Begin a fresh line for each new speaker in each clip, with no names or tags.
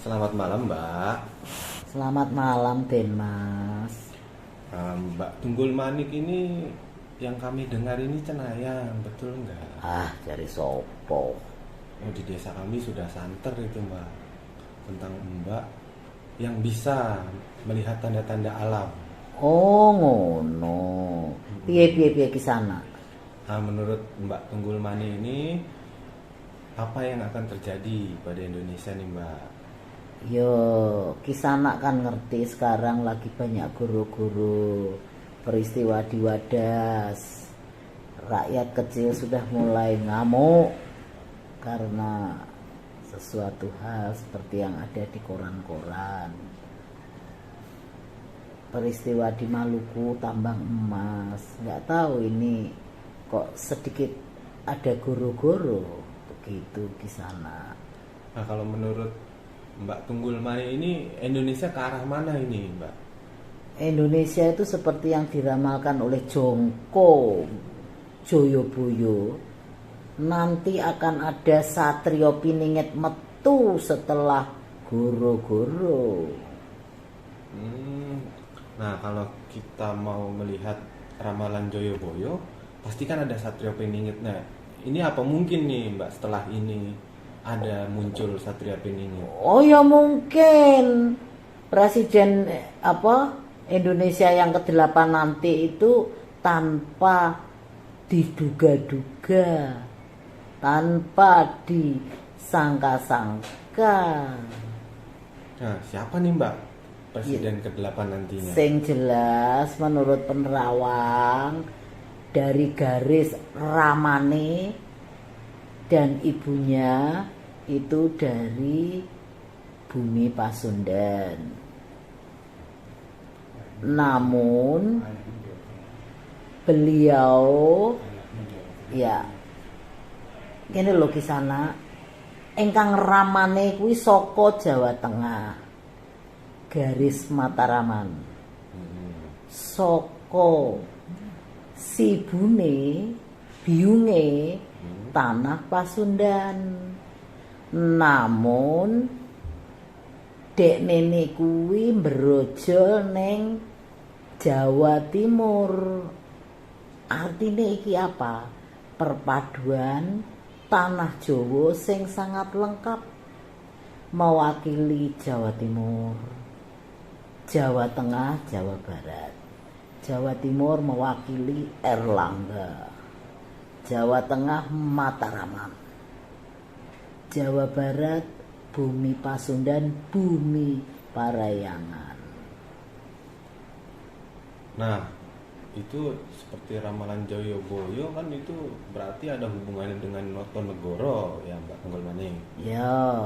Selamat malam, Mbak.
Selamat malam, Den Mas.
Mbak Tunggul Manik ini yang kami dengar ini cenayang, betul nggak?
Cari sopo.
Oh, di desa kami sudah santer itu, Mbak. Tentang Mbak yang bisa melihat tanda-tanda alam.
Oh, ngono. Piye kisana.
Menurut Mbak Tunggul Mani ini, apa yang akan terjadi pada Indonesia nih, Mbak?
Yo, kisana kan ngerti sekarang lagi banyak guru-guru peristiwa di Wadas. Rakyat kecil sudah mulai ngamuk karena sesuatu hal seperti yang ada di koran-koran. Peristiwa di Maluku tambang emas, nggak tahu ini kok sedikit ada goro-goro begitu di sana.
Nah, kalau menurut Mbak Tunggul Mani ini Indonesia ke arah mana ini, Mbak?
Indonesia itu seperti yang diramalkan oleh Jongko Joyoboyo, nanti akan ada Satrio Piningit metu setelah goro-goro.
Nah, kalau kita mau melihat ramalan Joyoboyo, pasti kan ada Satrio Piningit. Nah, ini apa mungkin nih, Mbak, setelah ini ada muncul Satrio Piningit?
Oh ya, mungkin presiden Indonesia yang ke-8 nanti itu tanpa diduga-duga, tanpa disangka-sangka.
Nah, siapa nih, Mbak, presiden ke-8 nantinya?
Sing jelas menurut penerawang dari garis Ramane dan ibunya itu dari bumi Pasundan. Namun beliau ya ini lho kisana ingkang ramane kuwi saka Jawa Tengah. Garis Mataraman. Saka sibune biunge tanah Pasundan. Namun dek nene kuwi brojol ning Jawa Timur. Artinya iki apa? Perpaduan tanah Jawa sing sangat lengkap mewakili Jawa Timur, Jawa Tengah, Jawa Barat. Jawa Timur mewakili Erlangga, Jawa Tengah Mataraman, Jawa Barat bumi Pasundan, bumi Parayangan.
Nah, itu seperti ramalan Joyoboyo kan, itu berarti ada hubungannya dengan Notonegoro ya, Mbak Tunggul Mani?
Ya.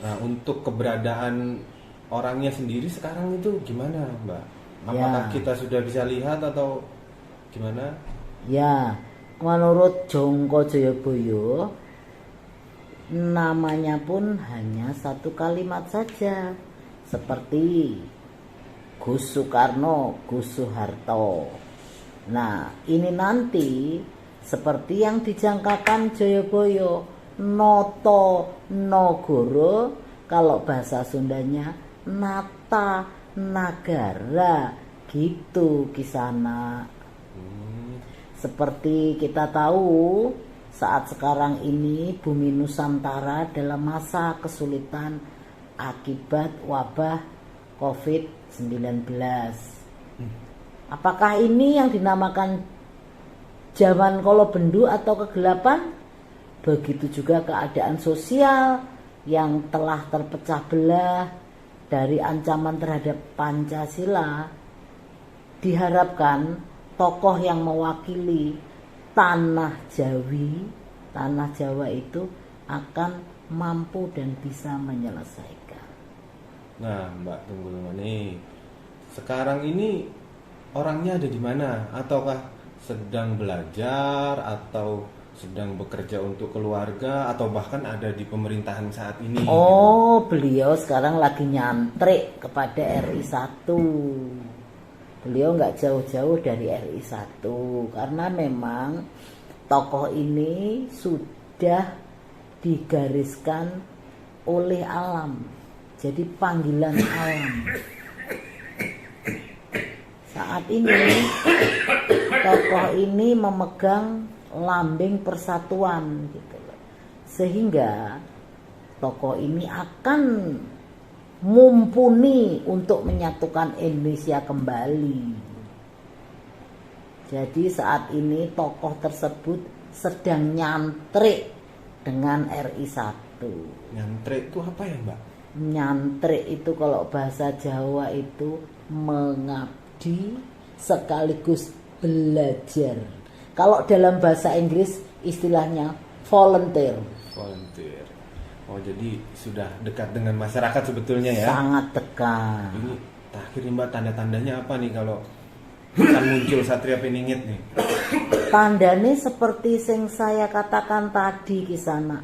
Nah, untuk keberadaan orangnya sendiri sekarang itu gimana, Mbak? Apakah kita sudah bisa lihat atau gimana?
Ya, menurut Jongko Joyoboyo namanya pun hanya satu kalimat saja, seperti Gus Soekarno, Gus Soeharto. Nah, ini nanti seperti yang dijangkakan Joyoboyo, Noto Nogoro, kalau bahasa Sundanya Nata Nagara, gitu kisana. Seperti kita tahu saat sekarang ini bumi Nusantara dalam masa kesulitan akibat wabah COVID-19. Apakah ini yang dinamakan zaman kolobendu atau kegelapan? Begitu juga keadaan sosial yang telah terpecah belah dari ancaman terhadap Pancasila. Diharapkan tokoh yang mewakili tanah Jawa itu akan mampu dan bisa menyelesaikan.
Nah, Mbak Tunggul Mani, sekarang ini orangnya ada di mana? Ataukah sedang belajar atau sedang bekerja untuk keluarga atau bahkan ada di pemerintahan saat ini?
Oh, beliau sekarang lagi nyantrik kepada RI 1. Beliau nggak jauh-jauh dari RI 1 karena memang tokoh ini sudah digariskan oleh alam, jadi panggilan alam. Saat ini tokoh ini memegang lambing persatuan gitu loh. Sehingga tokoh ini akan mumpuni untuk menyatukan Indonesia kembali. Jadi saat ini tokoh tersebut sedang nyantrik dengan RI 1.
Nyantrik itu apa ya, Mbak?
Nyantrik itu kalau bahasa Jawa itu mengabdi sekaligus belajar. Kalau dalam bahasa Inggris istilahnya volunteer.
Volunteer. Oh, jadi sudah dekat dengan masyarakat sebetulnya ya?
Sangat dekat.
Ini terakhir nih, Mbak, tanda-tandanya apa nih kalau akan muncul Satria Piningit nih?
Tandanya seperti yang saya katakan tadi Kisana.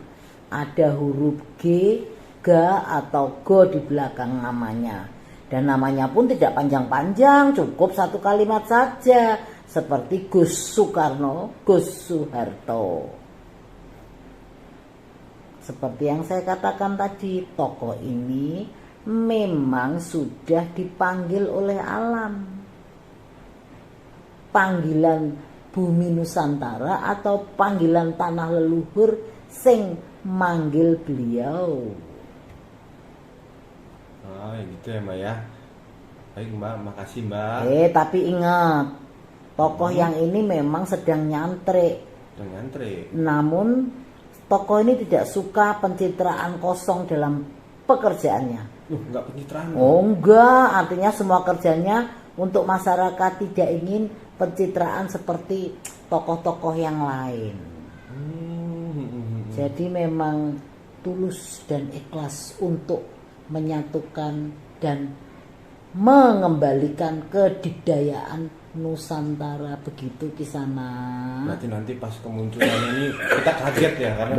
Ada huruf G, Ga atau Go di belakang namanya. Dan namanya pun tidak panjang-panjang, cukup satu kalimat saja. Seperti Gus Soekarno, Gus Soeharto. Seperti yang saya katakan tadi, tokoh ini memang sudah dipanggil oleh alam. Panggilan bumi Nusantara atau panggilan tanah leluhur sing manggil beliau.
Oh, ya gitu ya, Mbak ya. Baik, Mbak, makasih, Mbak.
Tapi ingat, tokoh yang ini memang sedang nyantrik.
Sedang nyantrik.
Namun tokoh ini tidak suka pencitraan kosong dalam pekerjaannya.
Enggak pencitraan.
Oh enggak, artinya semua kerjanya untuk masyarakat, tidak ingin pencitraan seperti tokoh-tokoh yang lain. Jadi memang tulus dan ikhlas untuk menyatukan dan mengembalikan kedikdayaan Nusantara, begitu Kisana.
Berarti nanti pas kemunculan ini kita kaget ya karena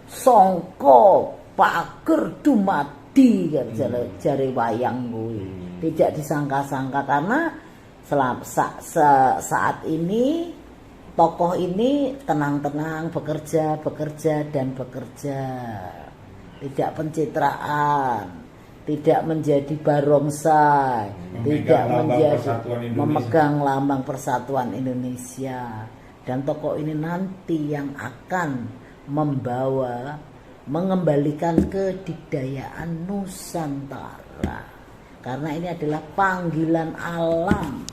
songko pager dumadi jare wayang kuwi. Tidak disangka-sangka karena saat ini tokoh ini tenang-tenang bekerja dan bekerja. Tidak pencitraan, tidak menjadi barongsai, tidak menjadi memegang lambang persatuan Indonesia. Dan tokoh ini nanti yang akan mengembalikan kedikdayaan Nusantara. Karena ini adalah panggilan alam.